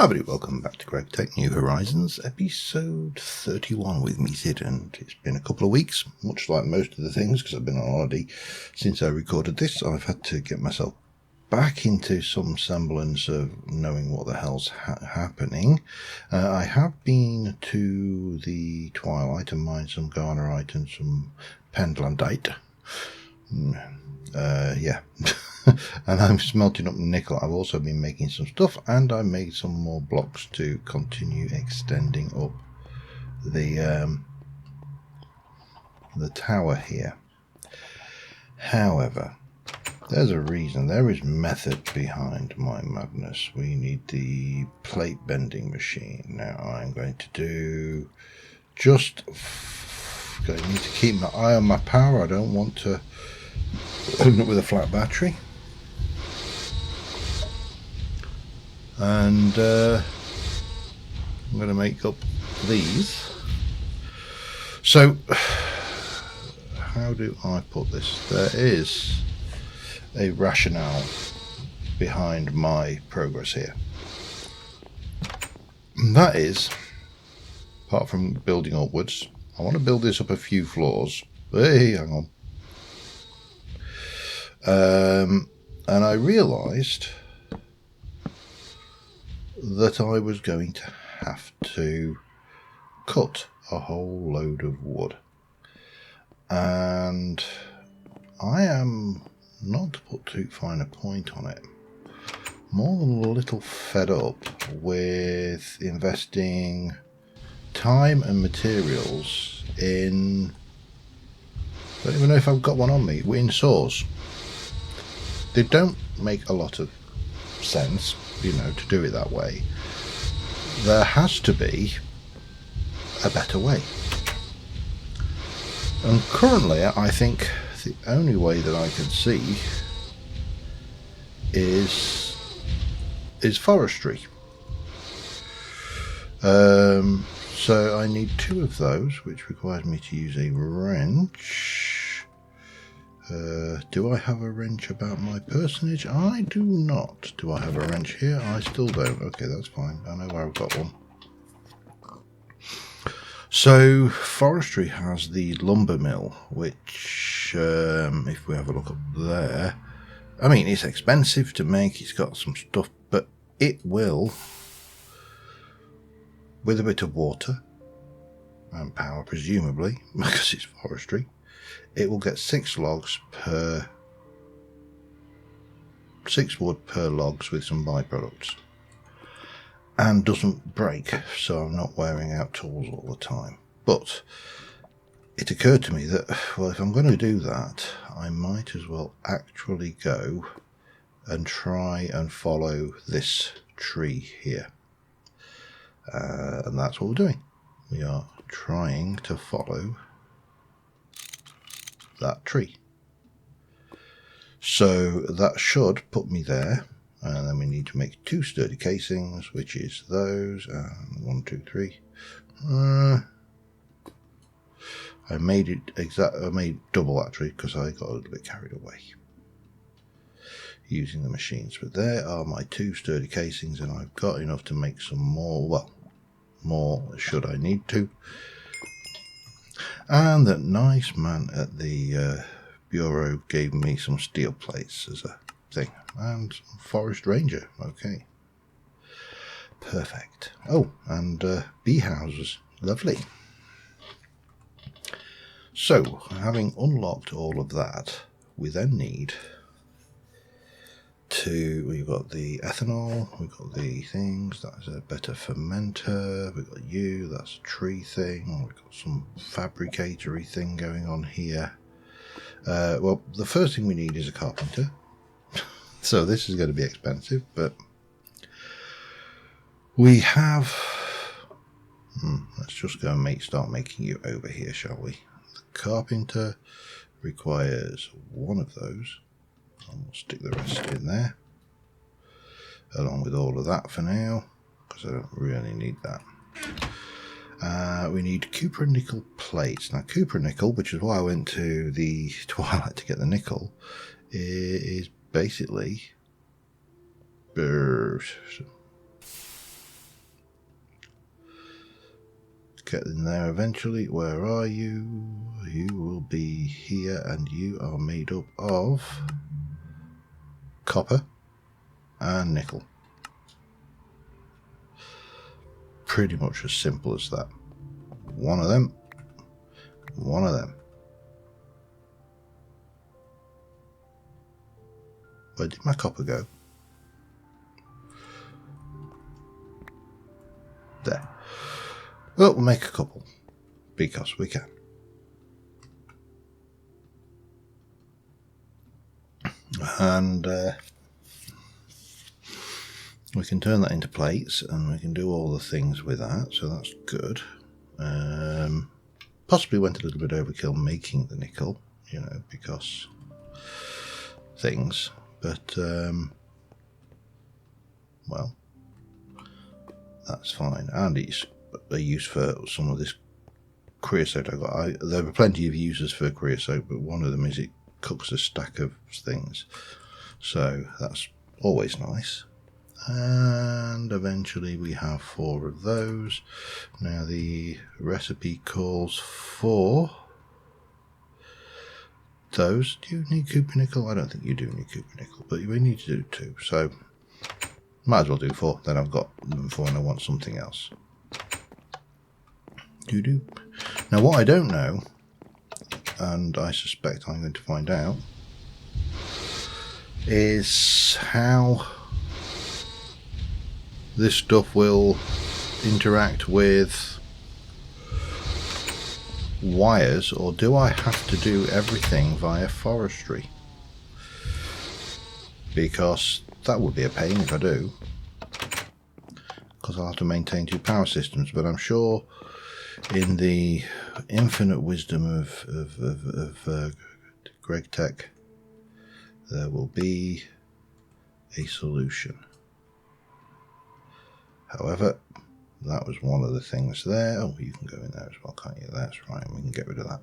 Hi everybody, welcome back to GregTech New Horizons, episode 31 with me, Sid, and it's been a couple of weeks, much like most of the things, because I've been on holiday since I recorded this. I've had to get myself back into some semblance of knowing what the hell's happening. I have been to the Twilight and mined some Garnerite and some Pendlandite. Yeah. And I'm smelting up nickel. I've also been making some stuff, and I made some more blocks to continue extending up the tower here. However, there's a reason. There is method behind my madness. We need the plate bending machine. Now I'm going to do I need to keep my eye on my power. I don't want to open up with a flat battery. And I'm going to make up these. So how do I put this? There is a rationale behind my progress here. And that is, apart from building upwards, I want to build this up a few floors. Hey, hang on. And I realised that I was going to have to cut a whole load of wood. And I am, not to put too fine a point on it, more than a little fed up with investing time and materials in, I don't even know if I've got one on me, in saws. They don't make a lot of sense, you know, to do it that way. There has to be a better way. And currently I think the only way that I can see is forestry. So I need 2 of those, which requires me to use a wrench. Do I have a wrench about my personage? I do not. Do I have a wrench here? I still don't. Okay, that's fine. I know where I've got one. So forestry has the lumber mill, which if we have a look up there, I mean, it's expensive to make. It's got some stuff, but it will, with a bit of water and power presumably, because it's forestry, it will get 6 logs per 6 wood per logs with some byproducts, and doesn't break, so I'm not wearing out tools all the time. But it occurred to me that, well, if I'm going to do that, I might as well actually go and try and follow this tree here, and that's what we're doing. We are trying to follow that tree. So that should put me there, and then we need to make 2 sturdy casings, which is those, and 1, 2, 3. I made it I made double actually, because I got a little bit carried away using the machines. But there are my 2 sturdy casings, and I've got enough to make some more. Well, more should I need to. And that nice man at the bureau gave me some steel plates as a thing, and some forest ranger. Okay, perfect. Oh, and bee houses, lovely. So having unlocked all of that, we then need to, we've got the ethanol, we've got the things, that's a better fermenter, we've got that's a tree thing, we've got some fabricatory thing going on here. Well, the first thing we need is a carpenter. So this is going to be expensive, but we have, let's just go and start making you over here, shall we? The carpenter requires 1 of those, and we'll stick the rest in there, along with all of that for now, because I don't really need that. We need copper and nickel plates. Now, copper and nickel, which is why I went to the Twilight to get the nickel, is basically get in there eventually. Where are you? You will be here, and you are made up of copper and nickel. Pretty much as simple as that. One of them, one of them. Where did my copper go? There. Well, we'll make a couple because we can. And we can turn that into plates, and we can do all the things with that, so that's good. Possibly went a little bit overkill making the nickel, you know, because things, but well, that's fine. And it's a use for some of this creosote I got. There were plenty of uses for creosote, but one of them is it cooks a stack of things, so that's always nice. And eventually we have 4 of those. Now the recipe calls for those. Do you need copper nickel? I don't think you do need copper nickel, but we need to do 2, so might as well do 4. Then I've got them 4 and I want something else. Do. Now what I don't know, and I suspect I'm going to find out, is how this stuff will interact with wires, or do I have to do everything via forestry? Because that would be a pain if I do, because I'll have to maintain 2 power systems. But I'm sure in the infinite wisdom of GregTech there will be a solution. However, that was one of the things there. Oh, you can go in there as well, can't you? That's right, we can get rid of that.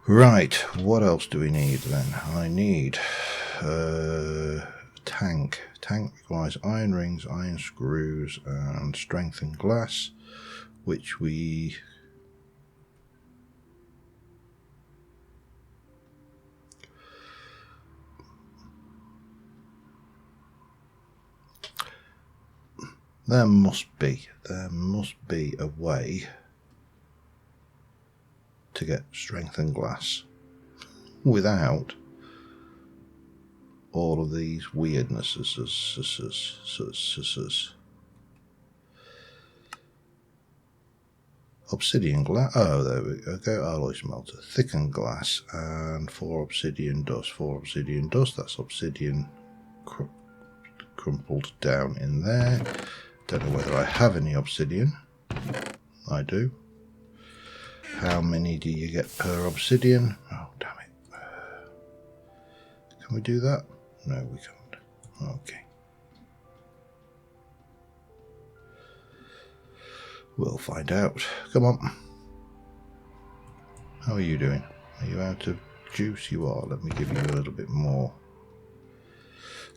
Right, what else do we need then? I need tank. Tank requires iron rings, iron screws, and strengthened glass, which we... There must be a way to get strengthened glass without all of these weirdnesses. Obsidian glass. Oh, there we go. Alloy smelter, thickened glass, and 4 obsidian dust. 4 obsidian dust. That's obsidian crumpled down in there. Don't know whether I have any obsidian. I do. How many do you get per obsidian? Oh, damn it. Can we do that? No, we can't. Okay. We'll find out. Come on. How are you doing? Are you out of juice? You are. Let me give you a little bit more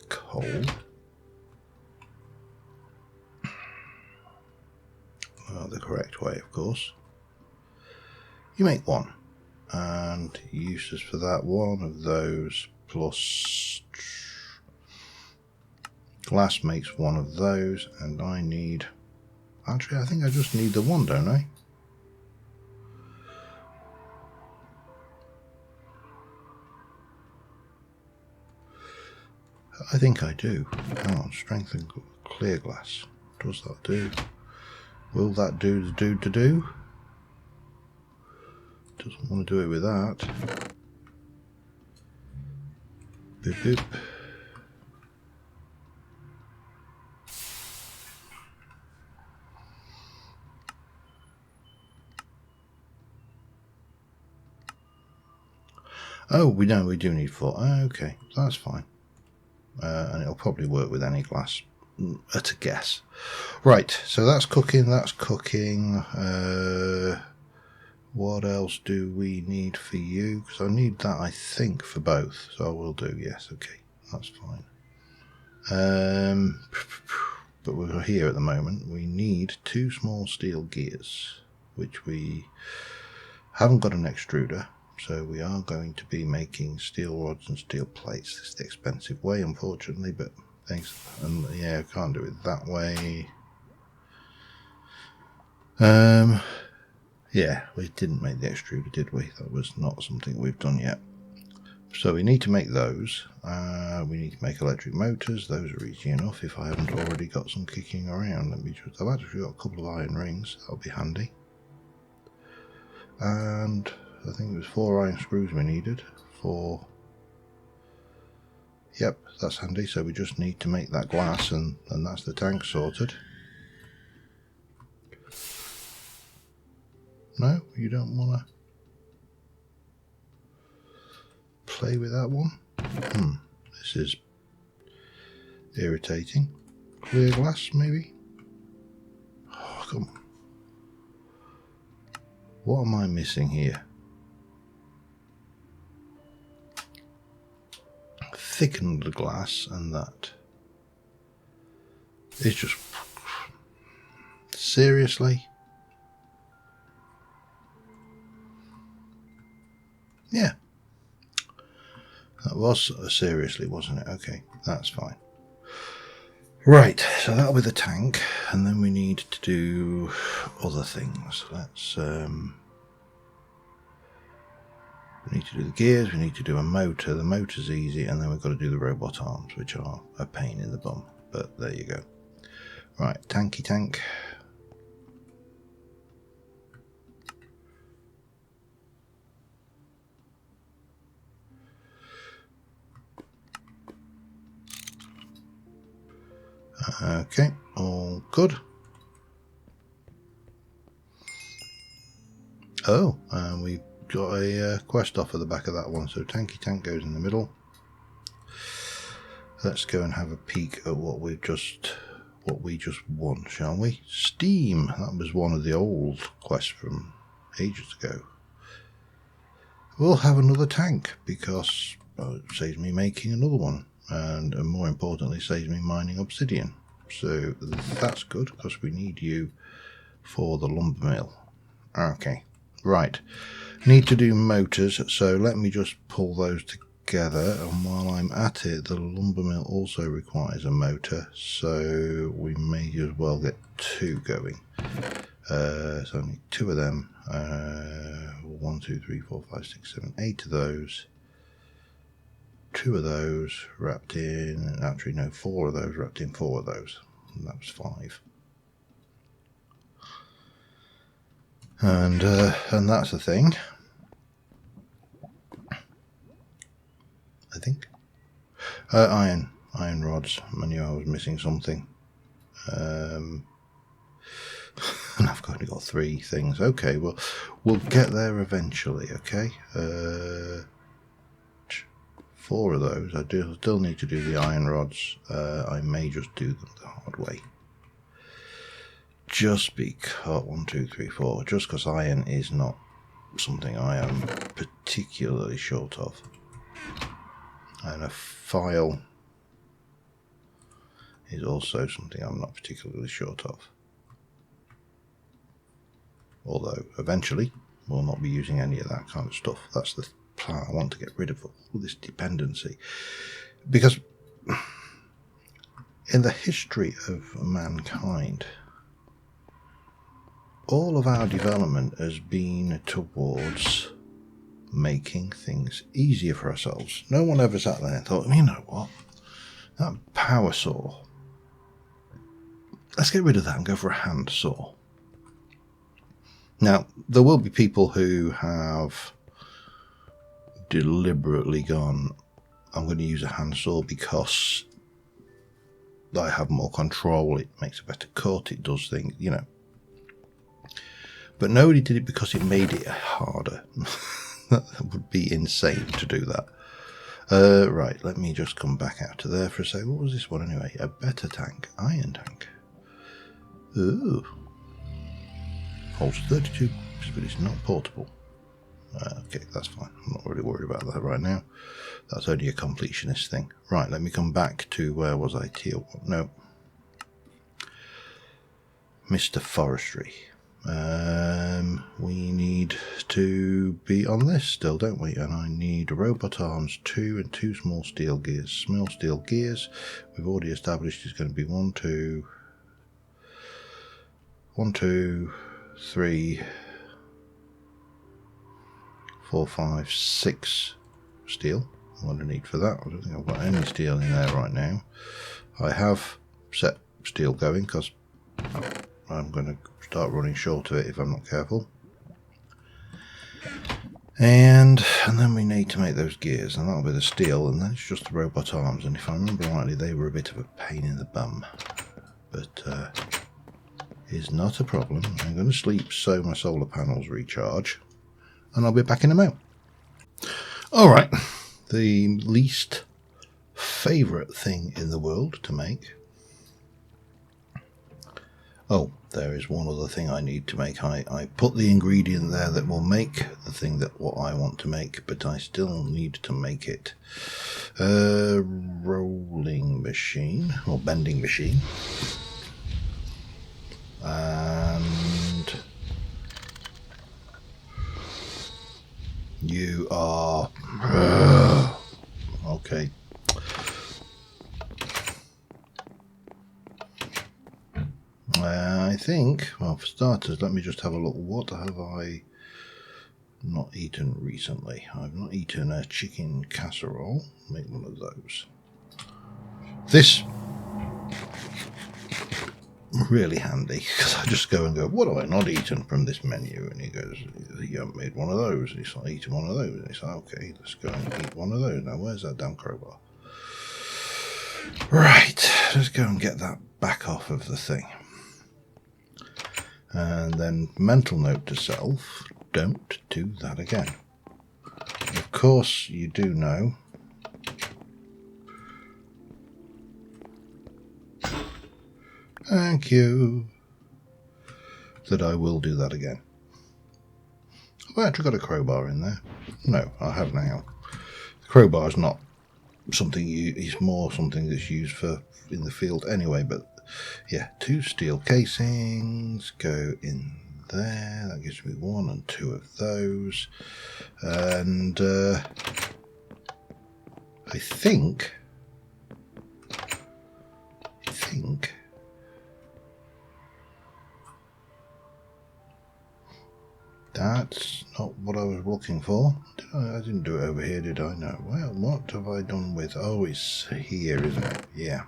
coal. Well, the correct way, of course. You make 1, and uses for that 1 of those plus glass makes 1 of those, and I need, actually I think I just need the 1, don't I? I think I do. Hang on, strengthen clear glass. Does that do? Will that do the do? Doesn't want to do it with that. Boop boop. Oh, we do need 4. Okay, that's fine. And it'll probably work with any glass, at a guess. Right, so that's cooking, what else do we need for you? Because I need that, I think, for both, so I will do, yes, okay, that's fine. but we're here at the moment. We need 2 small steel gears, which we haven't got an extruder, so we are going to be making steel rods and steel plates. This is the expensive way, unfortunately, but thanks. And yeah, I can't do it that way. Yeah, we didn't make the extruder, did we? That was not something we've done yet. So we need to make those. We need to make electric motors. Those are easy enough if I haven't already got some kicking around. I've actually got a couple of iron rings. That'll be handy. And I think it was 4 iron screws we needed. 4. Yep, that's handy. So we just need to make that glass, and that's the tank sorted. No, you don't want to play with that one? This is irritating. Clear glass, maybe? Oh, come on. What am I missing here? Thickened the glass, and that. It's just... Seriously? Yeah. That was seriously, wasn't it? Okay, that's fine. Right, so that'll be the tank, and then we need to do other things. Let's we need to do the gears, we need to do a motor. The motor's easy, and then we've got to do the robot arms, which are a pain in the bum, but there you go. Right, tanky tank. Okay, all good. Oh, and we've got a quest off at the back of that one, so tanky tank goes in the middle. Let's go and have a peek at what we just won, shall we? Steam. That was one of the old quests from ages ago. We'll have another tank because it saves me making another one, and more importantly, saves me mining obsidian. So that's good because we need you for the lumber mill. Okay, right. Need to do motors, so let me just pull those together, and while I'm at it, the lumber mill also requires a motor, so we may as well get 2 going. So I need 2 of them. 1, 2, 3, 4, 5, 6, 7, 8 of those. 2 of those wrapped in, actually no, 4 of those wrapped in 4 of those, and that was 5. And that's the thing, I think. Iron rods. I knew I was missing something. And I've only got 3 things. Okay, well, we'll get there eventually, okay? 4 of those. I still need to do the iron rods. I may just do them the hard way. Just because 1, 2, 3, 4. Just because iron is not something I am particularly short of. And a file is also something I'm not particularly short of. Although eventually we'll not be using any of that kind of stuff. That's the plan. I want to get rid of all this dependency, because in the history of mankind, all of our development has been towards making things easier for ourselves. No one ever sat there and thought, you know what, that power saw, let's get rid of that and go for a hand saw. Now, there will be people who have deliberately gone, I'm going to use a handsaw because I have more control, it makes a better cut, it does things, you know. But nobody did it because it made it harder. That would be insane to do that. Right, let me just come back out to there for a second. What was this one anyway? A better tank. Iron tank. Ooh. Holds 32, but it's not portable. Okay, that's fine. I'm not really worried about that right now. That's only a completionist thing. Right, let me come back to, where was I? Tier 1. No. Mr. Forestry. We need to be on this still, don't we? And I need robot arms 2 and 2 small steel gears. Small steel gears, we've already established is going to be 1, 2, 3, 4, 5, 6 steel. What I need for that, I don't think I've got any steel in there right now. I have set steel going because I'm going to start running short of it if I'm not careful. And then we need to make those gears, and that'll be the steel, and then it's just the robot arms. And if I remember rightly, they were a bit of a pain in the bum, but it's not a problem. I'm going to sleep so my solar panels recharge, and I'll be back in a moment. All right, the least favourite thing in the world to make. Oh, there is one other thing I need to make. I put the ingredient there that will make the thing that what I want to make, but I still need to make it. Rolling machine, or bending machine. And you are... okay. I think, well, for starters, let me just have a look. What have I not eaten recently? I've not eaten a chicken casserole. Make one of those. This really handy, because I just go and go, what have I not eaten from this menu? And he goes, you haven't made one of those. And he's like, eating one of those. And he's like, okay, let's go and eat one of those. Now, where's that damn crowbar? Right, let's go and get that back off of the thing. And then mental note to self, don't do that again. Of course you do know thank you that I will do that again. Have I actually got a crowbar in there? No, I have now. The crowbar is not something it's more something that's used for in the field anyway, but yeah, 2 steel casings go in there. That gives me 1 and 2 of those. And I think that's not what I was looking for. I didn't do it over here, did I? No. Well, what have I done with... oh, it's here, isn't it? Yeah.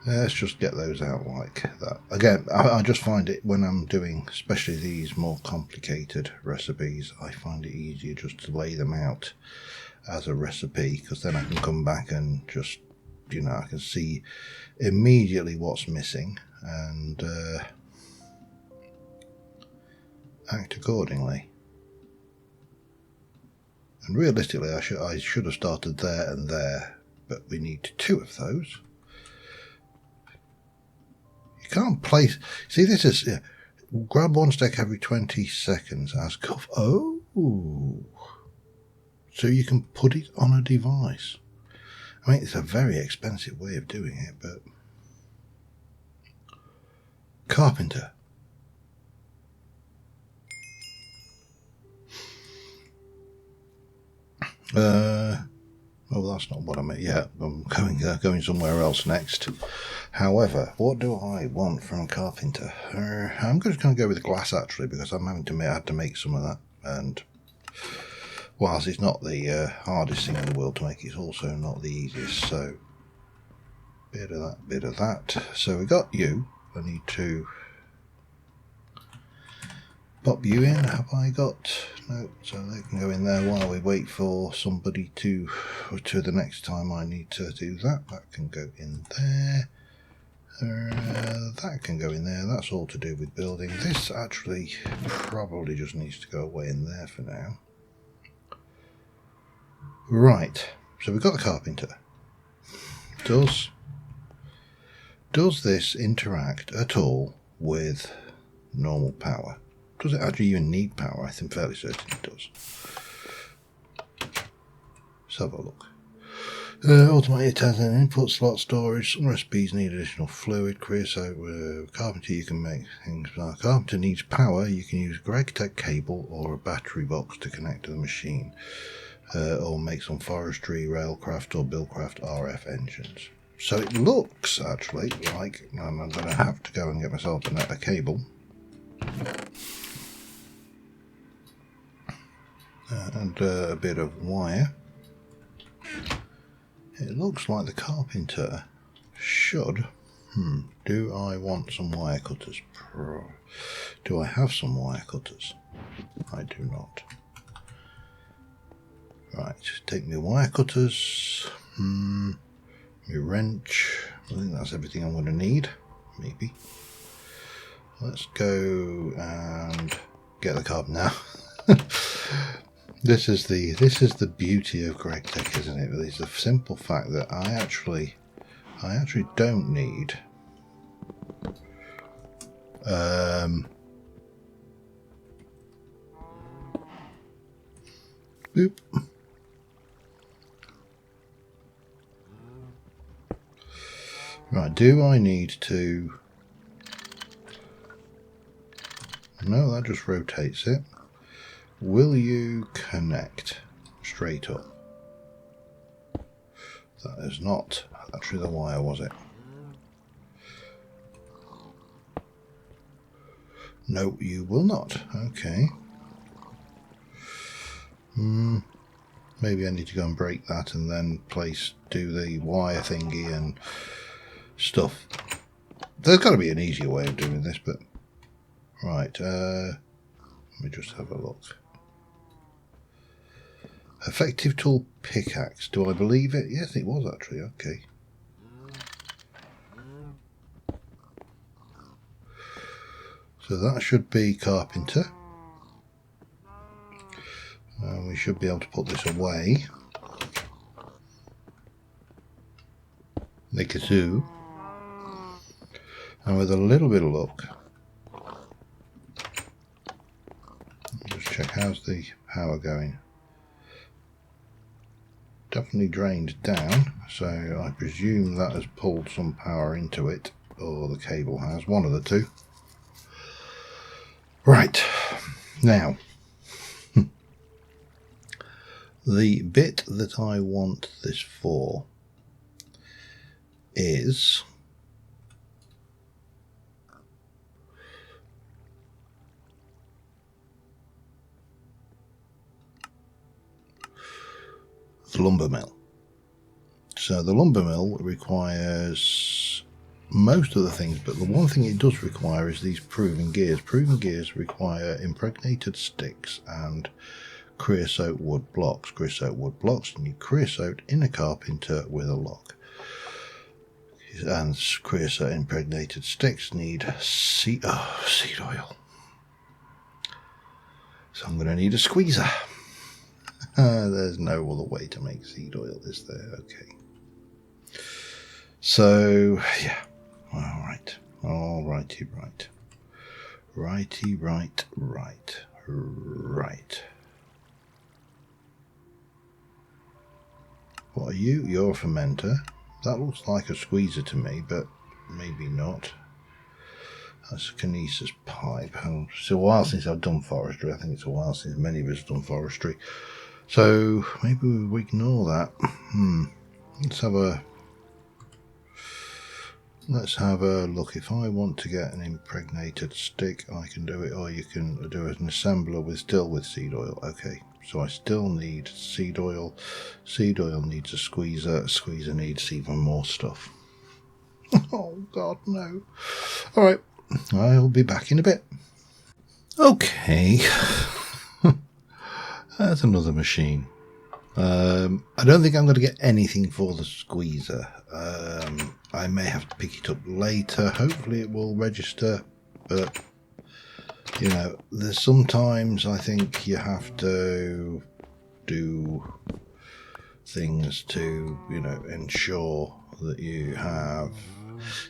Let's just get those out like that. Again, I just find it when I'm doing, especially these more complicated recipes, I find it easier just to lay them out as a recipe, because then I can come back and just, you know, I can see immediately what's missing and act accordingly. And realistically, I should have started there and there, but we need 2 of those. Can't place. See, this is grab 1 stack every 20 seconds as cuff. Oh, so you can put it on a device. I mean, it's a very expensive way of doing it, but carpenter. Oh, that's not what I meant. Yeah, I'm going somewhere else next. However, what do I want from a carpenter? I'm just going to go with glass, actually, because I had to make some of that. And whilst it's not the hardest thing in the world to make, it's also not the easiest. So, bit of that, bit of that. So we got you. I need to pop you in. Have I got... no, so they can go in there while we wait for somebody to the next time I need to do that. That can go in there. That can go in there. That's all to do with building. This actually probably just needs to go away in there for now. Right, so we've got the carpenter. Does this interact at all with normal power? Does it actually even need power? I'm fairly certain it does. Let's have a look. Automated has an input slot storage. Some recipes need additional fluid. Creosote, carpenter, you can make things. Carpenter needs power. You can use GregTech cable or a battery box to connect to the machine, or make some forestry, railcraft, or buildcraft RF engines. So it looks actually like I'm going to have to go and get myself a cable. And a bit of wire. It looks like the carpenter should. Do I want some wire cutters? Do I have some wire cutters? I do not. Right, take me wire cutters. My wrench. I think that's everything I'm going to need. Maybe. Let's go and get the carb now. This is the beauty of GregTech, isn't it? It's the simple fact that I actually don't need boop. Right, do I need to? No, that just rotates it. Will you connect straight up? That is not actually the wire, was it? No, you will not. Okay. Maybe I need to go and break that and then do the wire thingy and stuff. There's got to be an easier way of doing this, but right. Let me just have a look. Effective tool pickaxe. Do I believe it? Yes, it was actually. Okay. So that should be carpenter. We should be able to put this away. Like a zoo. And with a little bit of luck, just check how's the power going. Definitely drained down, so I presume that has pulled some power into it, or the cable has, one of the two. Right, now the bit that I want this for is the lumber mill. So the lumber mill requires most of the things, but the one thing it does require is these proving gears. Proving gears require impregnated sticks and creosote wood blocks. Creosote wood blocks and you creosote in a carpenter with a lock. And creosote impregnated sticks need seed oil. So I'm going to need a squeezer. There's no other way to make seed oil, is there? Okay. So, yeah. Alrighty, right. Righty, right. What are you? You're a fermenter. That looks like a squeezer to me, but maybe not. That's a kinesis pipe. It's a while since I've done forestry. I think it's a while since many of us have done forestry. So maybe we ignore that. Let's have a look. If I want to get an impregnated stick, I can do it, or you can do an assembler with seed oil. Okay, so I still need seed oil. Seed oil needs a squeezer. A squeezer needs even more stuff. Oh God, no. All right, I'll be back in a bit. Okay. That's another machine. I don't think I'm going to get anything for the squeezer. I may have to pick it up later. Hopefully it will register, but you know, there's sometimes I think you have to do things to, you know, ensure that you have.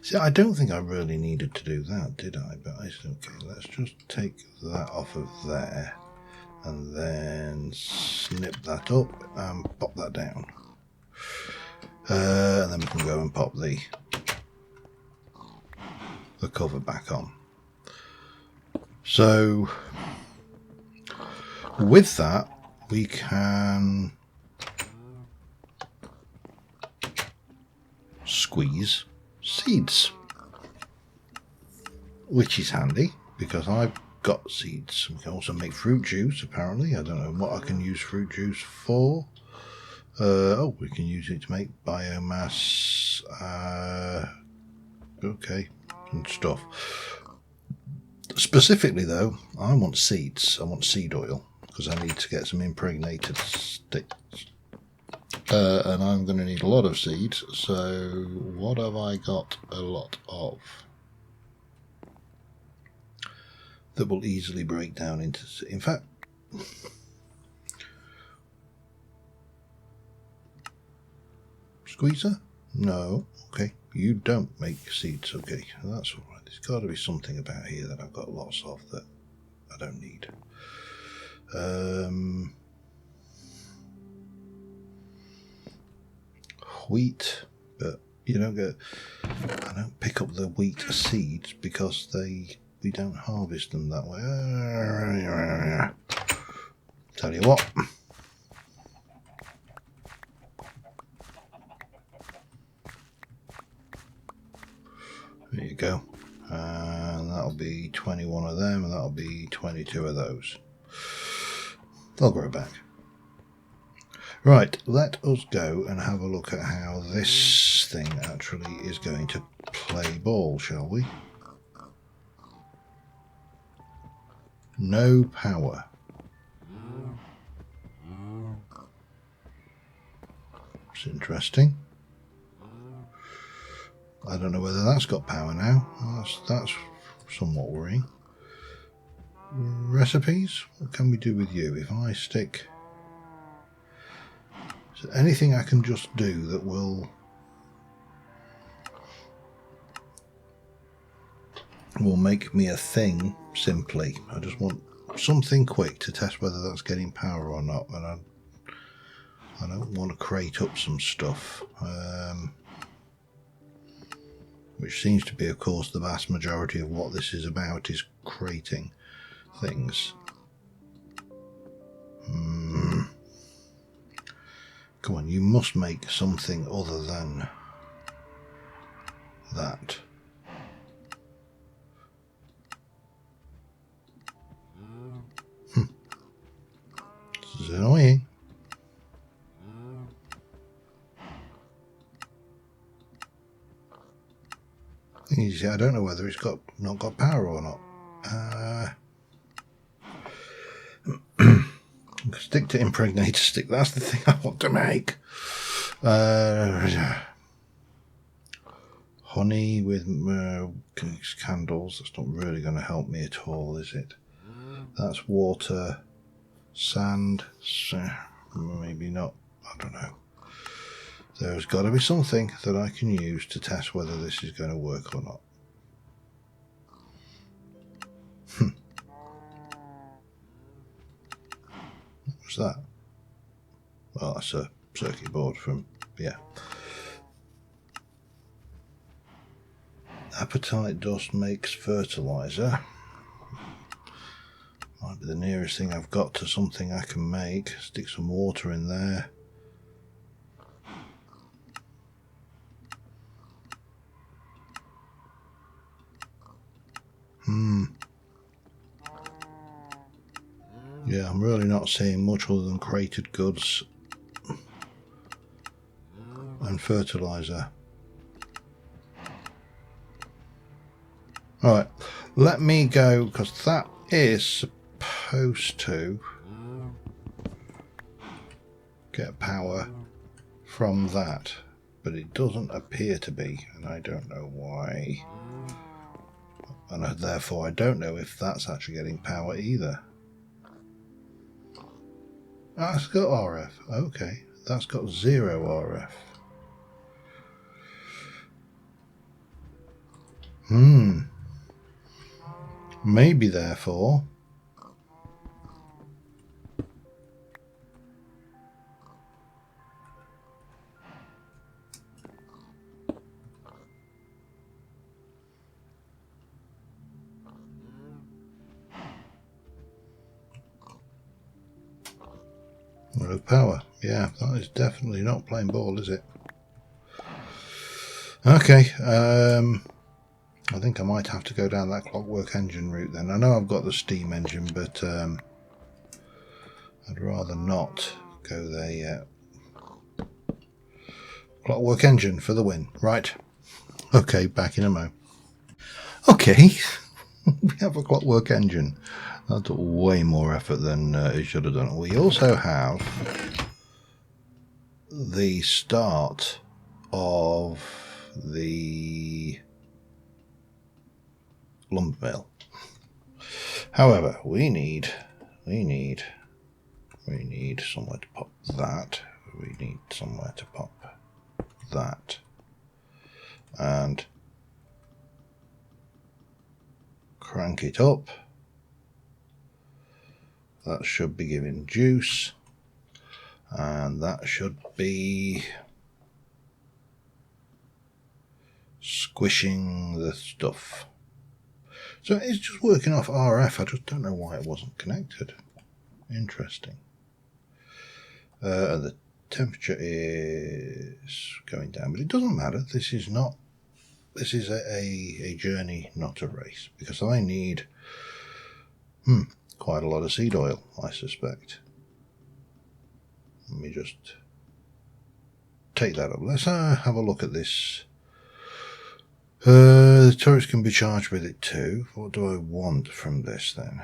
See, I don't think I really needed to do that, did I? But okay, let's just take that off of there and then snip that up and pop that down. And then we can go and pop the cover back on. So with that, we can squeeze seeds, which is handy because I've got seeds. We can also make fruit juice, apparently. I don't know what I can use fruit juice for. Oh, we can use it to make biomass, okay, and stuff. Specifically though, I want seeds. I want seed oil because I need to get some impregnated sticks. And I'm going to need a lot of seeds. So what have I got a lot of that will easily break down into, in fact, squeezer? No. Okay, you don't make seeds. Okay, that's all right. There's got to be something about here that I've got lots of that I don't need. Wheat, but you don't get. I don't pick up the wheat seeds because we don't harvest them that way. Tell you what. There you go. And that'll be 21 of them, and that'll be 22 of those. They'll grow back. Right, let us go and have a look at how this thing actually is going to play ball, shall we? No power. It's interesting. I don't know whether that's got power now. That's somewhat worrying. Recipes? What can we do with you? If I stick... Is there anything I can just do that will make me a thing simply? I just want something quick to test whether that's getting power or not, and I don't want to crate up some stuff. Which seems to be, of course, the vast majority of what this is about is crating things. Come on, you must make something other than that. This is annoying. Thing is, I don't know whether it's not got power or not. Stick to impregnator stick. That's the thing I want to make. Honey with candles. That's not really going to help me at all, is it? That's water, sand. Maybe not. I don't know. There's got to be something that I can use to test whether this is going to work or not. What's that? Well, that's a circuit board from, yeah. Apatite dust makes fertilizer. Might be the nearest thing I've got to something I can make. Stick some water in there. Yeah, I'm really not seeing much other than crated goods and fertilizer. Alright, let me go, because that is supposed to get power from that, but it doesn't appear to be, and I don't know why. And therefore I don't know if that's actually getting power either. That's got RF. Okay, that's got 0 RF. Maybe therefore No power. Yeah, that is definitely not playing ball, is it? Okay, I think I might have to go down that clockwork engine route then. I know I've got the steam engine, but I'd rather not go there yet. Clockwork engine for the win. Right. Okay, back in a mo. Okay, we have a clockwork engine. That took way more effort than it should have done. We also have the start of the lumber mill. However, we need somewhere to pop that. We need somewhere to pop that. And crank it up. That should be giving juice. And that should be squishing the stuff. So it's just working off RF. I just don't know why it wasn't connected. Interesting. The temperature is going down, but it doesn't matter. This is a journey, not a race, because I need quite a lot of seed oil, I suspect. Let me just take that up. Let's have a look at this. The turrets can be charged with it too. What do I want from this then?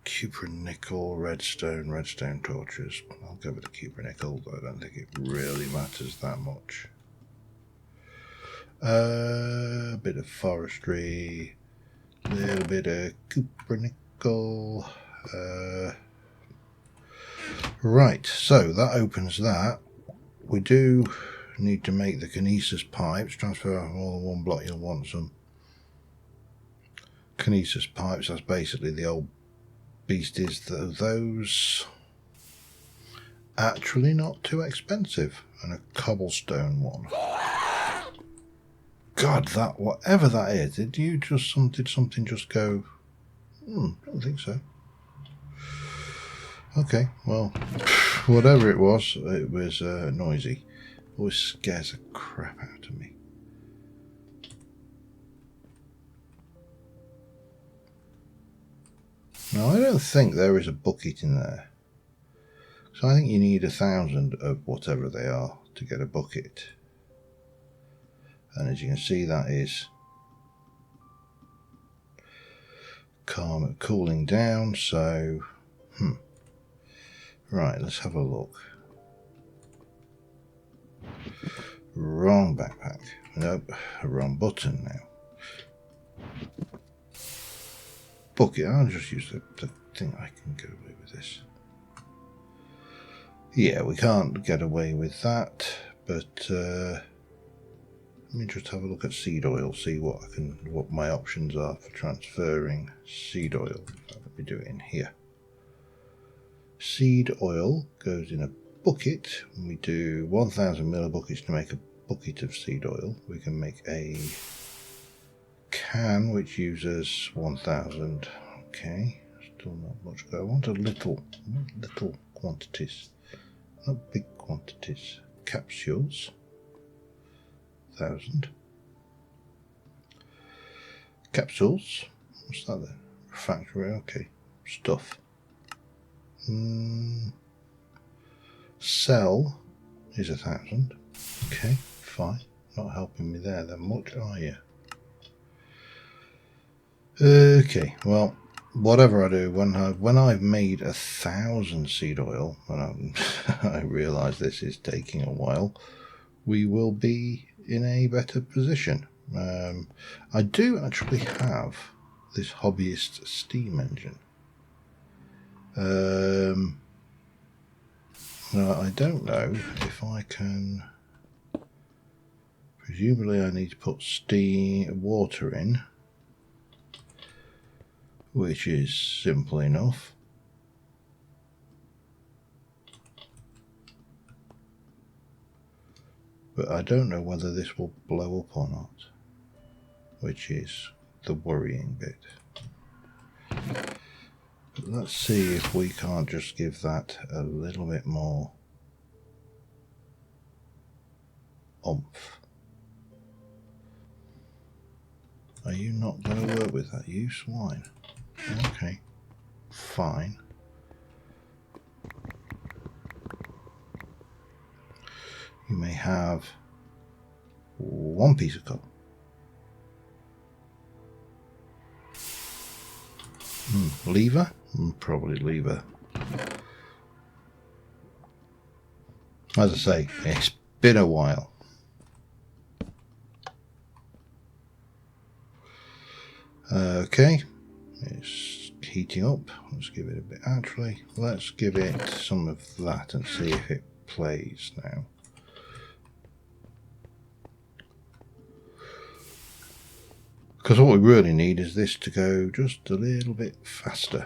Cupronickel, redstone torches. I'll go with the cupronickel, but I don't think it really matters that much. A bit of forestry, a little bit of cupronickel. Right, so that opens that. We do need to make the kinesis pipes. Transfer more than one block, you'll want some kinesis pipes. That's basically the old beasties. Those actually not too expensive. And a cobblestone one. God, that whatever that is, did something just go? Don't think so. Okay, well, whatever it was noisy. Always scares the crap out of me. Now, I don't think there is a bucket in there. So I think you need 1,000 of whatever they are to get a bucket. And as you can see, that is cooling down. So, right, let's have a look. Wrong backpack. Nope, wrong button now. Bucket, I'll just use the thing I can get away with this. Yeah, we can't get away with that, but let me just have a look at seed oil, see what my options are for transferring seed oil. Let me do it in here. Seed oil goes in a bucket. When we do 1,000 millibuckets to make a bucket of seed oil, we can make a can which uses 1,000. Okay, still not much. I want little quantities, not big quantities. Capsules, 1,000. Capsules. What's that then? Refractory. Okay. Stuff. Cell is 1,000. Okay, fine. Not helping me there that much, are you? Okay, well, whatever I do, when I've made 1,000 seed oil, and I realise this is taking a while, we will be in a better position. I do actually have this hobbyist steam engine. Now, I don't know if I can. Presumably I need to put water in, which is simple enough. But I don't know whether this will blow up or not, which is the worrying bit. Let's see if we can't just give that a little bit more oomph. Are you not going to work with that, you swine? Okay, fine. You may have one piece of colour. Lever? Probably lever. As I say, it's been a while. Okay, it's heating up. Let's give it a bit. Actually, let's give it some of that and see if it plays now. Because what we really need is this to go just a little bit faster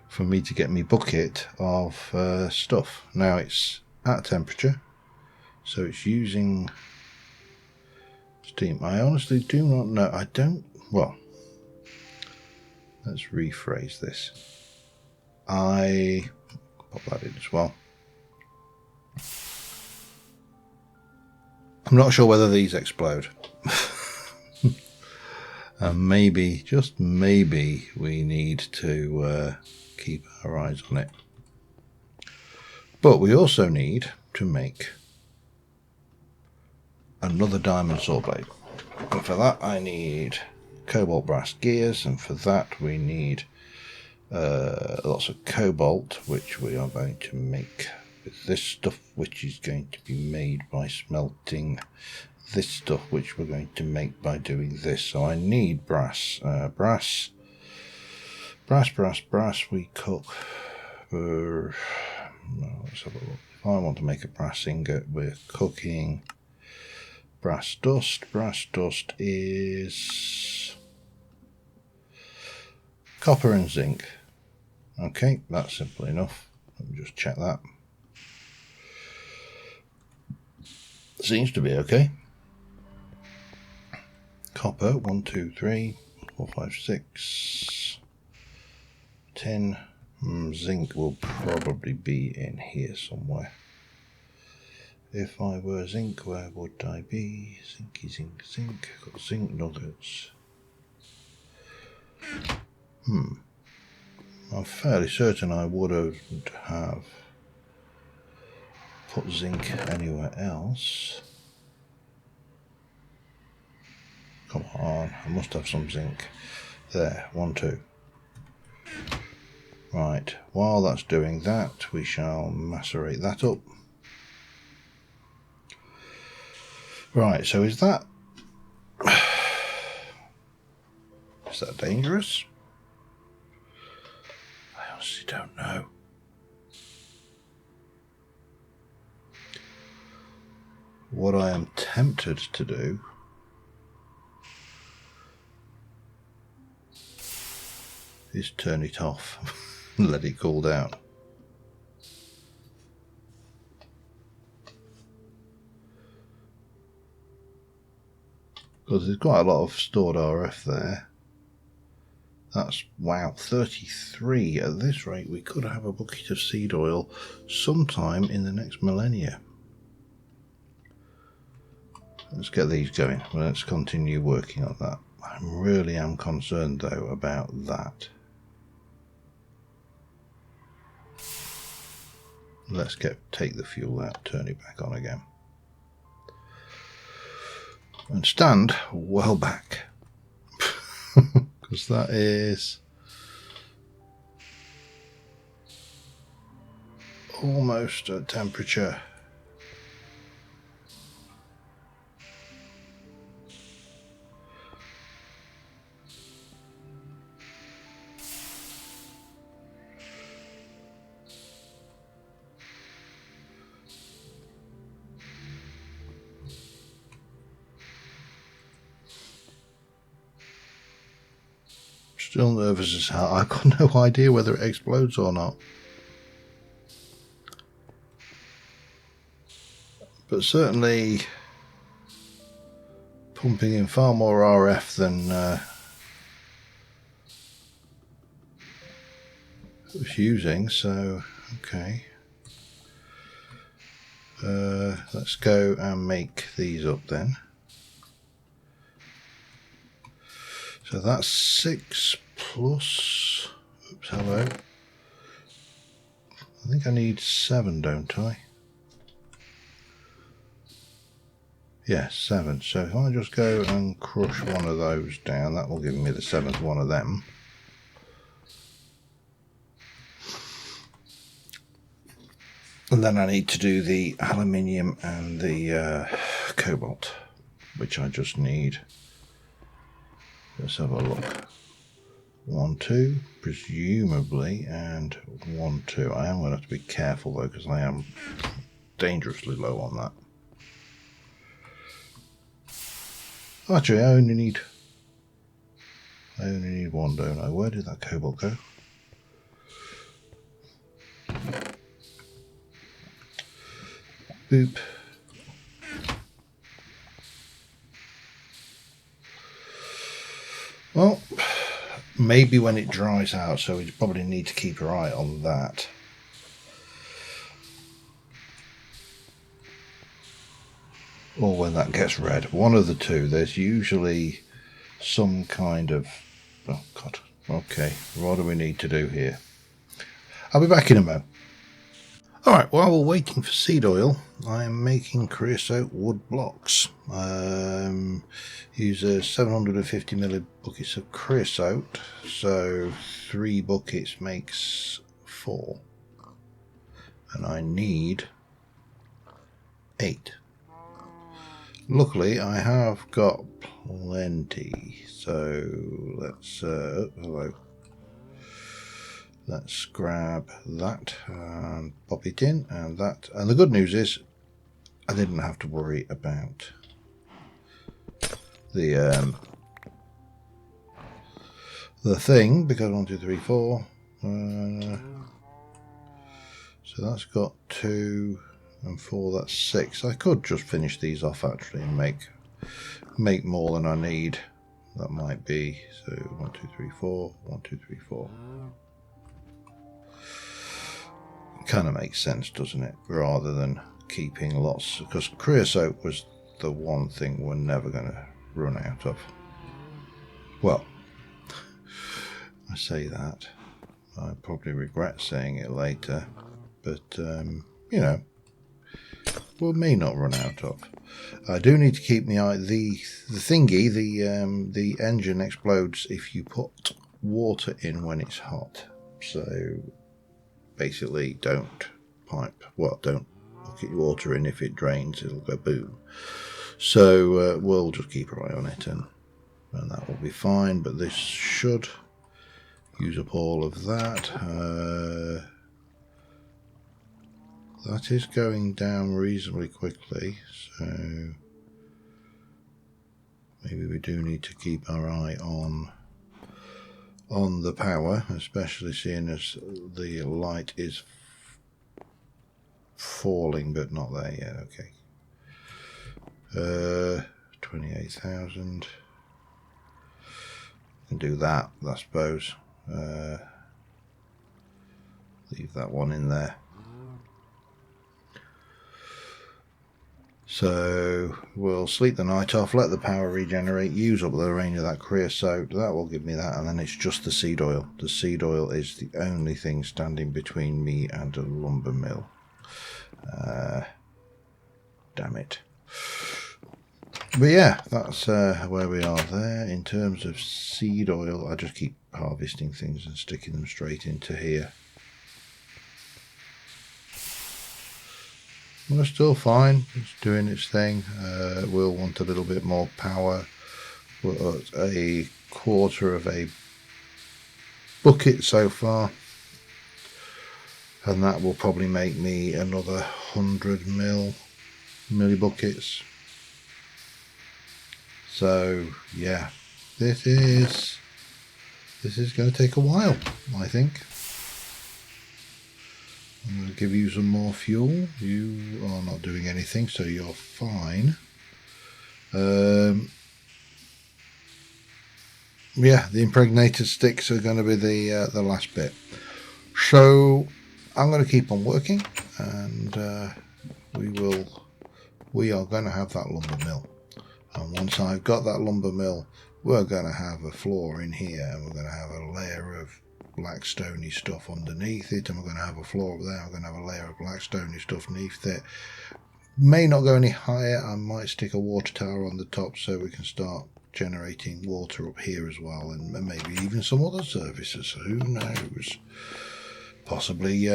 for me to get me bucket of stuff. Now it's at temperature, so it's using steam. I honestly do not know. I don't. Well, let's rephrase this. I pop that in as well. I'm not sure whether these explode. And maybe, just maybe, we need to keep our eyes on it. But we also need to make another diamond saw blade. And for that I need cobalt brass gears, and for that we need lots of cobalt, which we are going to make with this stuff, which is going to be made by smelting this stuff, which we're going to make by doing this. So I need brass. Brass. We cook. Let's have a look. If I want to make a brass ingot, we're cooking brass dust. Brass dust is copper and zinc. Okay, that's simple enough. Let me just check that. Seems to be okay. Copper, 1, 2, 3, 4, 5, 6, 10. Zinc will probably be in here somewhere. If I were zinc, where would I be? Zinky, zinc, zinc. Got zinc nuggets. I'm fairly certain I wouldn't have put zinc anywhere else. Come on, I must have some zinc. There, 1, 2. Right, while that's doing that, we shall macerate that up. Right, so is that dangerous? I honestly don't know. What I am tempted to do is turn it off and let it cool down. Because there's quite a lot of stored RF there. That's, wow, 33. At this rate, we could have a bucket of seed oil sometime in the next millennia. Let's get these going. Let's continue working on that. I really am concerned, though, about that. Let's take the fuel out, turn it back on again. And stand well back. Because that is almost at temperature. Still nervous as hell. I've got no idea whether it explodes or not. But certainly pumping in far more RF than was using, so okay. Let's go and make these up then. So that's 6 plus, oops, hello. I think I need 7, don't I? Yeah, 7. So if I just go and crush one of those down, that will give me the 7th one of them. And then I need to do the aluminium and the cobalt, which I just need. Let's have a look. 1, 2, presumably, and 1, 2. I am going to have to be careful though, because I am dangerously low on that. Actually, I only need 1, don't I? Where did that cobalt go? Boop. Well, maybe when it dries out, so we probably need to keep our eye on that. Or when that gets red. One of the two. There's usually some kind of... Oh, God. Okay, what do we need to do here? I'll be back in a moment. Alright, while we're waiting for seed oil, I am making creosote wood blocks. Use 750 buckets of creosote, so 3 buckets makes 4. And I need 8. Luckily, I have got plenty, so let's... hello. Let's grab that and pop it in, and that. And the good news is, I didn't have to worry about the thing, because 1, 2, 3, 4. So that's got 2 and 4. That's 6. I could just finish these off actually and make more than I need. That might be so 1, 2, 3, 4. 1, 2, 3, 4. Kind of makes sense, doesn't it? Rather than keeping lots, because creosote was the one thing we're never going to run out of. Well, I say that, I probably regret saying it later, but you know, we may not run out of. I do need to keep my eye. The thingy, the engine explodes if you put water in when it's hot. So basically, don't bucket your water in. If it drains, it'll go boom. So we'll just keep our eye on it, and that will be fine. But this should use up all of that. That is going down reasonably quickly, so maybe we do need to keep our eye on the power, especially seeing as the light is falling but not there yet. Okay, 28,000. Can do that, I suppose. Leave that one in there. So we'll sleep the night off, let the power regenerate, use up the range of that creosote. That will give me that, and then it's just the seed oil. The seed oil is the only thing standing between me and a lumber mill. Damn it. But yeah, that's where we are there. In terms of seed oil, I just keep harvesting things and sticking them straight into here. We're still fine, it's doing its thing. We'll want a little bit more power. We're at a quarter of a bucket so far, and that will probably make me another 100 millibuckets. So yeah, this is going to take a while, I think. I'm going to give you some more fuel. You are not doing anything, so you're fine. Yeah, the impregnated sticks are going to be the last bit. So I'm going to keep on working, and we are going to have that lumber mill. And once I've got that lumber mill, we're going to have a floor in here, and we're going to have a layer of black stony stuff underneath it, and we're going to have a floor up there. We're going to have a layer of black stony stuff underneath it. May not go any higher. I might stick a water tower on the top so we can start generating water up here as well, and maybe even some other services. Who knows? Possibly,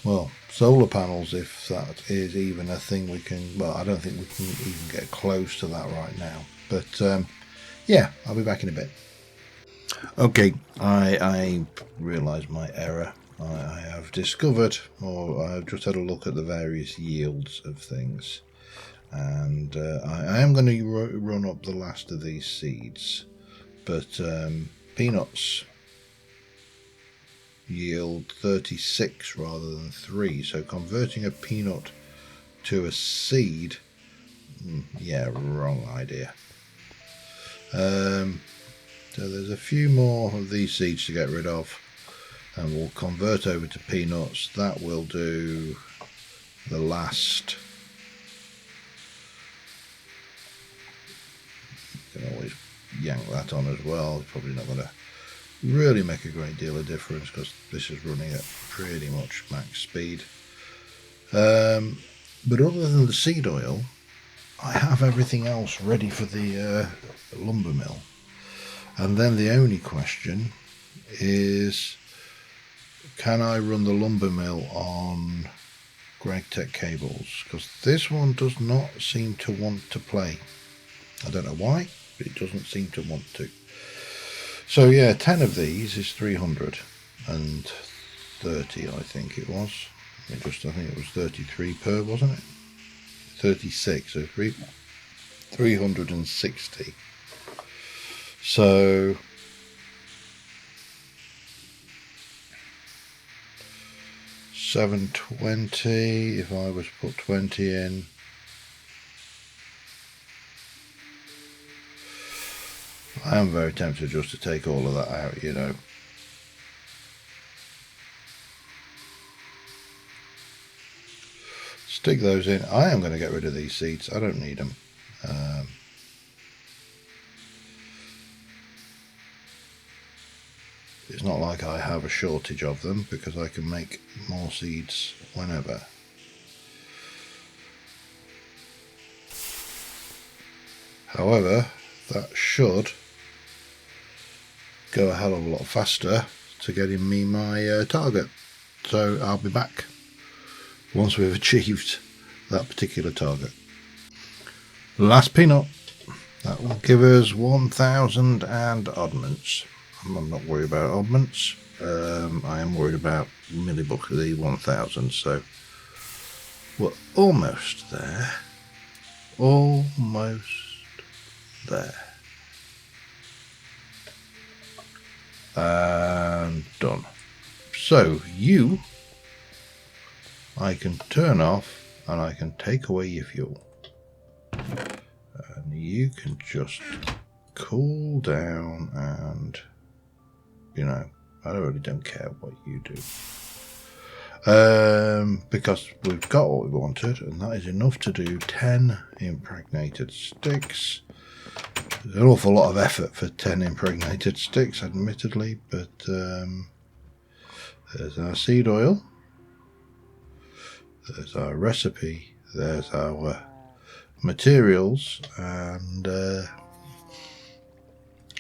well, solar panels, if that is even a thing we can. Well, I don't think we can even get close to that right now. But yeah, I'll be back in a bit. Okay, I realised my error. I have discovered, or I've just had a look at the various yields of things, and I am going to run up the last of these seeds, but peanuts yield 36 rather than 3, so converting a peanut to a seed, yeah, wrong idea. So there's a few more of these seeds to get rid of, and we'll convert over to peanuts. That will do the last. You can always yank that on as well. It's probably not going to really make a great deal of difference because this is running at pretty much max speed. But other than the seed oil, I have everything else ready for the lumber mill. And then the only question is, can I run the lumber mill on GregTech cables? Because this one does not seem to want to play. I don't know why, but it doesn't seem to want to. So yeah, 10 of these is 330, I think it was. I think it was 33 per, wasn't it? 36, so 360. So $720 if I was to put 20 in. I am very tempted just to take all of that out, you know. Stick those in. I am going to get rid of these seeds. I don't need them. It's not like I have a shortage of them because I can make more seeds whenever. However, that should go a hell of a lot faster to getting me my target. So I'll be back once we've achieved that particular target. Last peanut. That will give us 1,000 and oddments. I'm not worried about oddments. I am worried about millibuck of the 1,000. So we're almost there. Almost there. And done. So you, I can turn off and I can take away your fuel. And you can just cool down and, you know, I really don't care what you do. Because we've got what we wanted, and that is enough to do 10 impregnated sticks. There's an awful lot of effort for 10 impregnated sticks, admittedly, but there's our seed oil, there's our recipe, there's our materials, and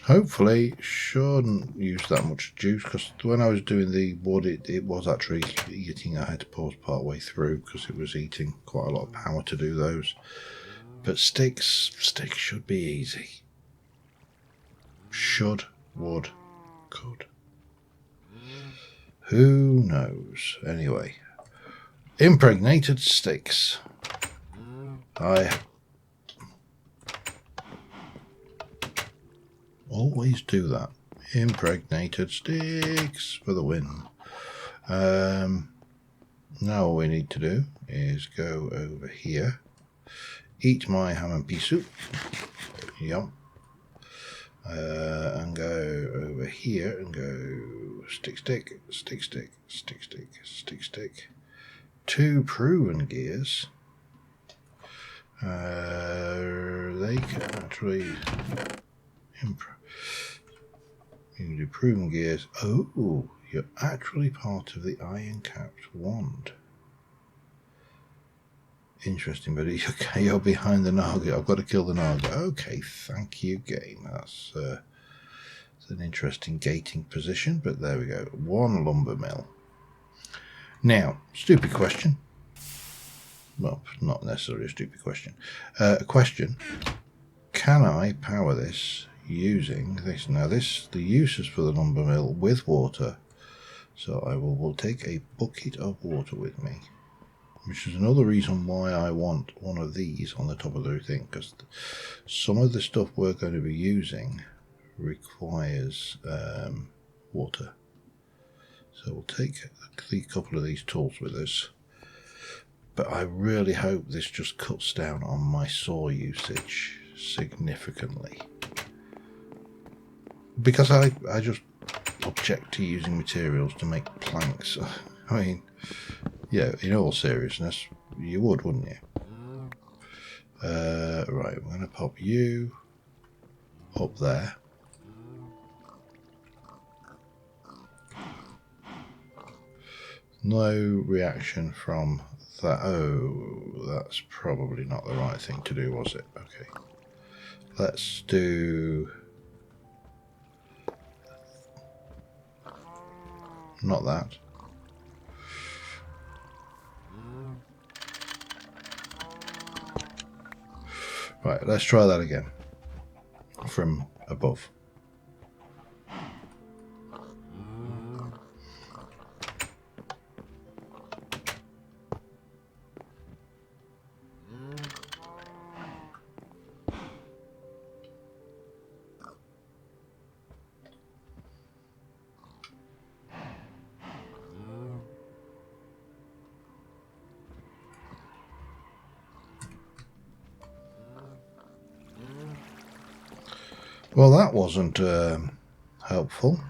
hopefully shouldn't use that much juice, because when I was doing the wood it was actually eating. I had to pause part way through because it was eating quite a lot of power to do those. But sticks should be easy. Should, would, could. Who knows? Anyway, impregnated sticks. I always do that. Impregnated sticks for the win. Now all we need to do is go over here, eat my ham and pea soup. Yum. And go over here and go stick, stick, stick, stick, stick, stick, stick, stick. 2 proven gears. They can actually improve. You can do proven gears. Oh, you're actually part of the iron-capped wand. Interesting, but okay, you're behind the Naga. I've got to kill the Naga. Okay, thank you, game. That's an interesting gating position, but there we go. 1 lumber mill. Now, stupid question. Well, not necessarily a stupid question. A question. Can I power this using this? Now, the use is for the lumber mill with water. So I will take a bucket of water with me. Which is another reason why I want one of these on the top of the thing, because some of the stuff we're going to be using requires water. So we'll take a couple of these tools with us. But I really hope this just cuts down on my saw usage significantly. Because I just object to using materials to make planks. I mean... yeah, in all seriousness, you would, wouldn't you? Right, we're going to pop you up there. No reaction from that. Oh, that's probably not the right thing to do, was it? Okay. Let's do... not that. Right, let's try that again from above. Well, that wasn't helpful.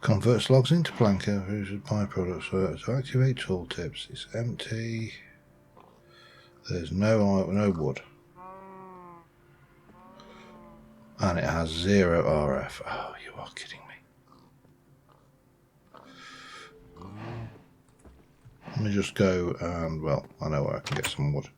Converts logs into Planker, who's a byproduct. So to activate tooltips, it's empty. There's no wood. And it has 0 RF. Oh, you are kidding me. Let me just go and, well, I know where I can get some wood.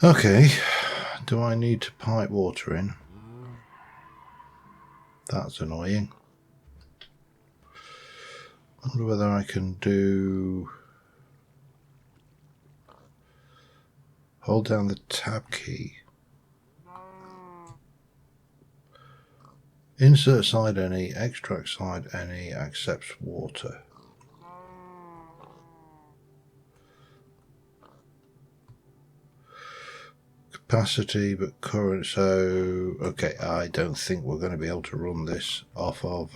Okay, do I need to pipe water in? That's annoying. I wonder whether I can do... hold down the tab key. Insert side any, extract side any, accepts water. Capacity, but current, so... okay, I don't think we're going to be able to run this off of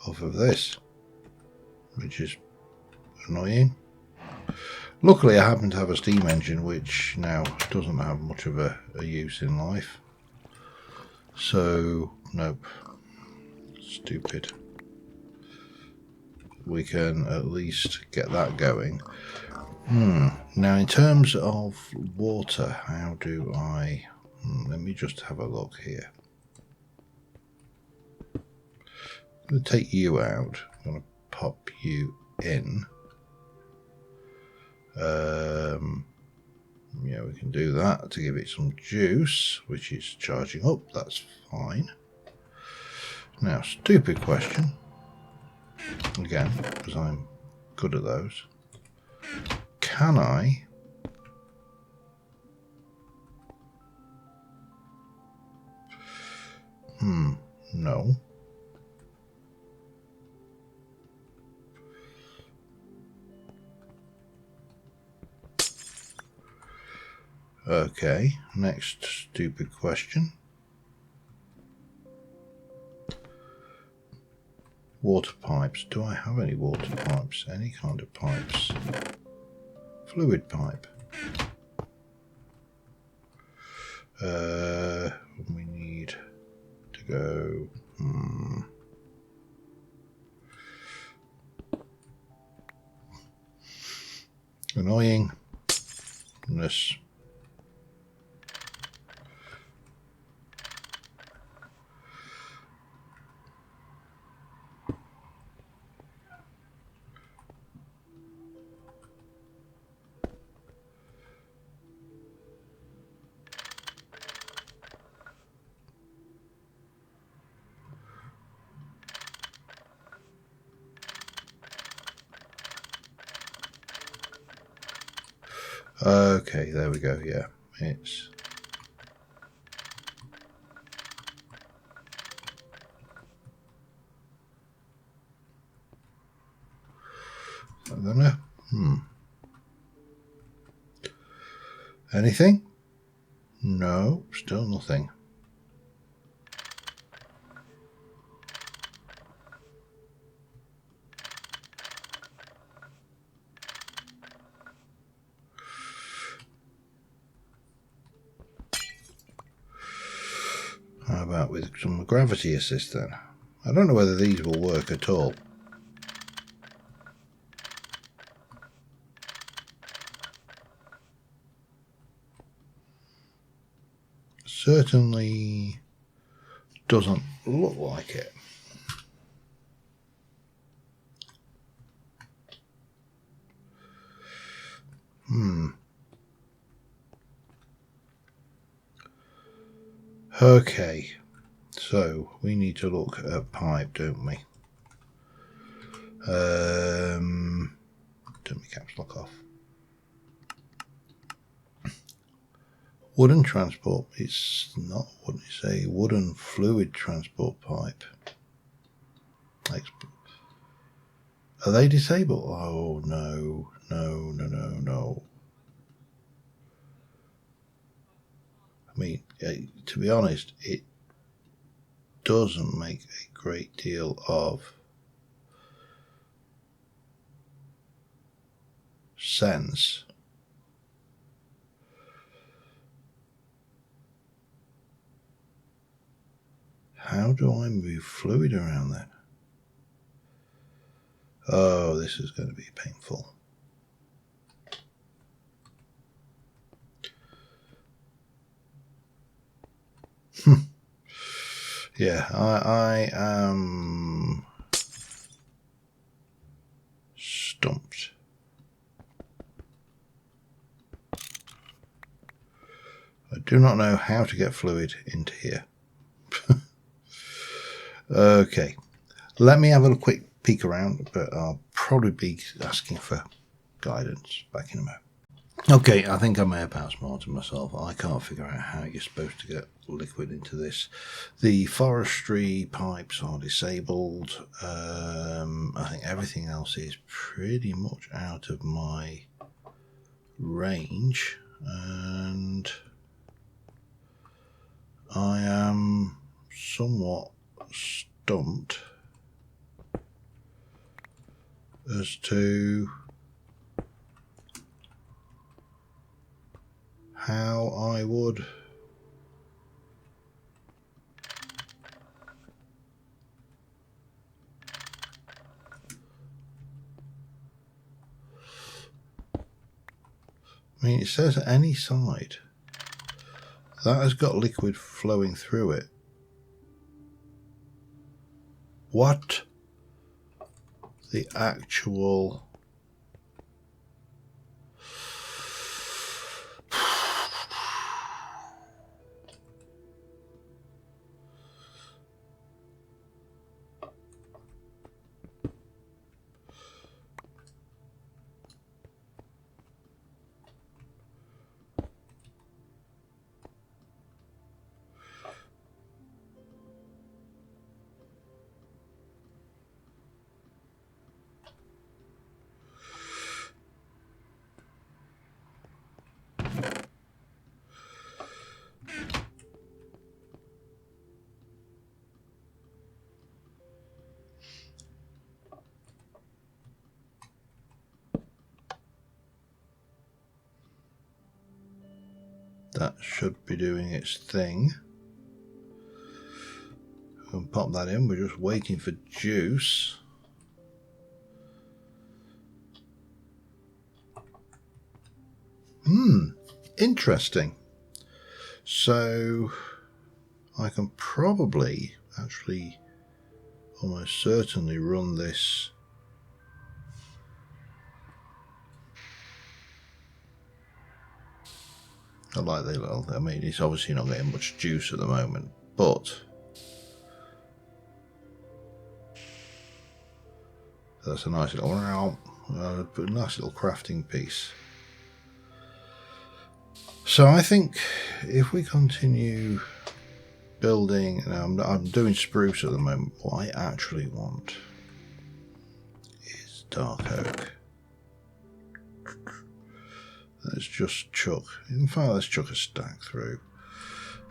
this, which is annoying. Luckily, I happen to have a steam engine, which now doesn't have much of a use in life. So, nope. Stupid. We can at least get that going. Now, in terms of water, how do I... let me just have a look here. I'm going to take you out. I'm going to pop you in. Yeah, we can do that to give it some juice, which is charging up. That's fine. Now, stupid question. Again, because I'm good at those. Can I No. Okay, next stupid question. Water pipes. Do I have any water pipes? Any kind of pipes? Fluid pipe. We need to go. Annoying. This. Okay, there we go. Yeah, it's. I'm gonna. Anything? No, still nothing. How about with some gravity assist then? I don't know whether these will work at all. Certainly doesn't look like it. Okay, so we need to look at pipe, don't we? Turn my caps lock off. Wooden transport. It's not what you say. Wooden fluid transport pipe. Are they disabled? Oh no, no, no, no, no. I mean, to be honest, it doesn't make a great deal of sense. How do I move fluid around then? Oh, this is going to be painful. Yeah, I am stumped. I do not know how to get fluid into here. Okay, let me have a quick peek around, but I'll probably be asking for guidance back in a moment. Okay, I think I may have outsmarted myself. I can't figure out how you're supposed to get liquid into this. The forestry pipes are disabled. I think everything else is pretty much out of my range, and I am somewhat stumped as to how I would I mean, it says any side that has got liquid flowing through it. What the actual That should be doing its thing. We'll pop that in. We're just waiting for juice. Interesting. So I can probably actually almost certainly run this I like the little, I mean, it's obviously not getting much juice at the moment, but that's a nice little crafting piece. So I think if we continue building, I'm doing spruce at the moment. What I actually want is dark oak. Let's just chuck, in fact, let's chuck a stack through.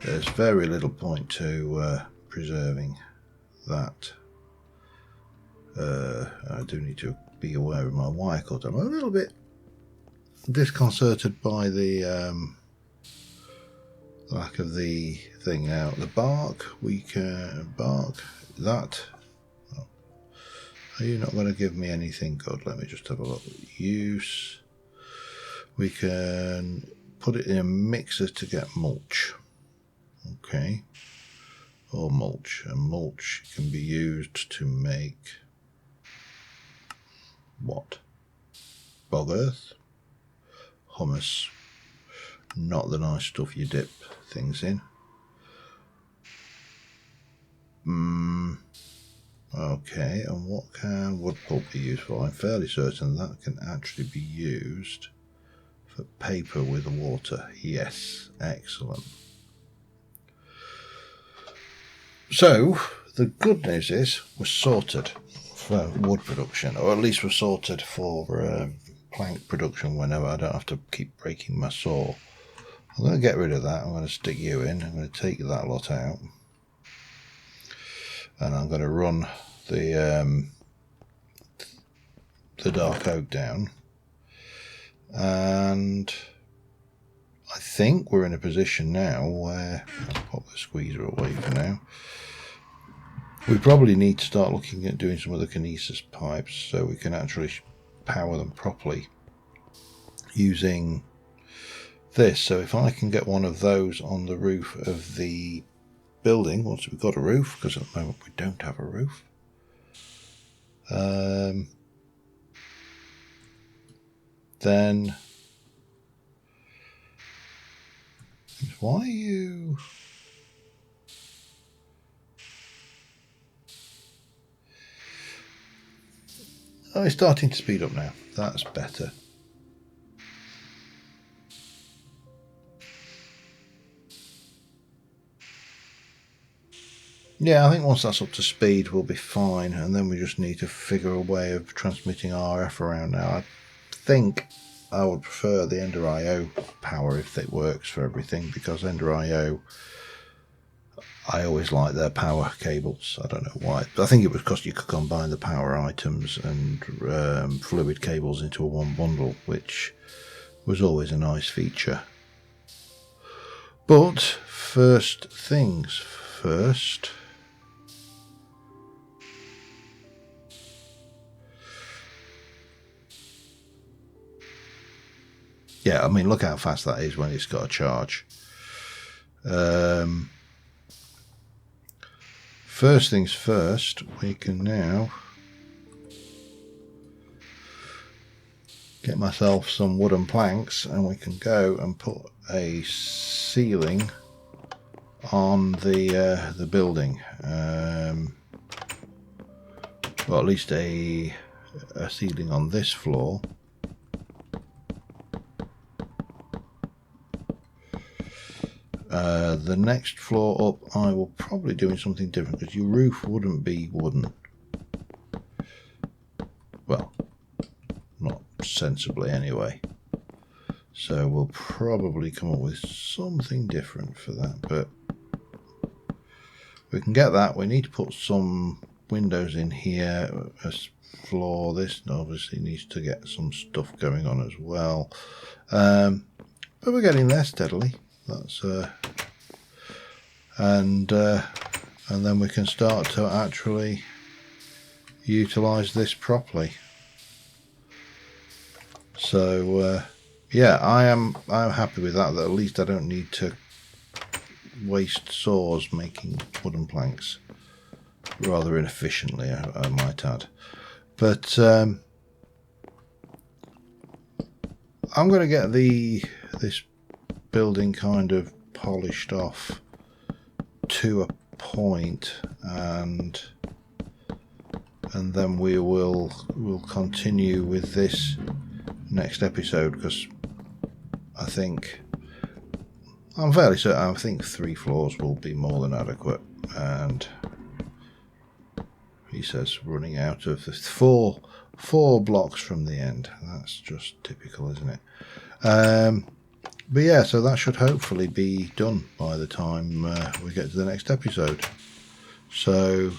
There's very little point to preserving that. I do need to be aware of my wire cut. I'm a little bit disconcerted by the lack of the thing out. The bark, we can bark that. Oh. Are you not going to give me anything good? Let me just have a look. Use. We can put it in a mixer to get mulch. Okay. Or mulch. And mulch can be used to make what? Bog earth? Humus. Not the nice stuff you dip things in. Okay, and what can wood pulp be used for? I'm fairly certain that can actually be used for paper with water. Yes, excellent. So, the good news is we're sorted for wood production, or at least we're sorted for plank production whenever I don't have to keep breaking my saw. I'm going to get rid of that. I'm going to stick you in. I'm going to take that lot out. And I'm going to run the dark oak down. And I think we're in a position now where I'll pop the squeezer away for now. We probably need to start looking at doing some of the kinesis pipes so we can actually power them properly using this. So if I can get one of those on the roof of the building, once we've got a roof, because at the moment we don't have a roof. Then why are you? Oh, it's starting to speed up now. That's better. Yeah, I think once that's up to speed we'll be fine, and then we just need to figure a way of transmitting RF around now. I think I would prefer the Ender IO power if it works for everything, because Ender IO, I always like their power cables. I don't know why. I think it was because you could combine the power items and fluid cables into a one bundle, which was always a nice feature. But first things first. Yeah, I mean, look how fast that is when it's got a charge. First things first, we can now get myself some wooden planks and we can go and put a ceiling on the building. Well, at least a ceiling on this floor. The next floor up I will probably doing something different, because your roof wouldn't be wooden. Well, not sensibly anyway. So we'll probably come up with something different for that, but we can get that. We need to put some windows in here, a floor. This obviously needs to get some stuff going on as well. But we're getting there steadily. That's and then we can start to actually utilize this properly. So yeah, I'm happy with that. That at least I don't need to waste saws making wooden planks, rather inefficiently, I might add. But I'm going to get this building kind of polished off to a point, and then we'll continue with this next episode, because I'm fairly certain I think 3 floors will be more than adequate. And he says running out of the four blocks from the end. That's just typical, isn't it? But yeah, so that should hopefully be done by the time we get to the next episode. So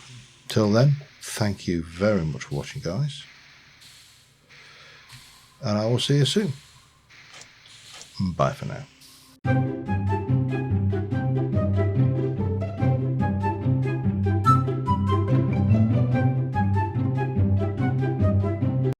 till then, thank you very much for watching, guys, and I will see you soon. Bye for now.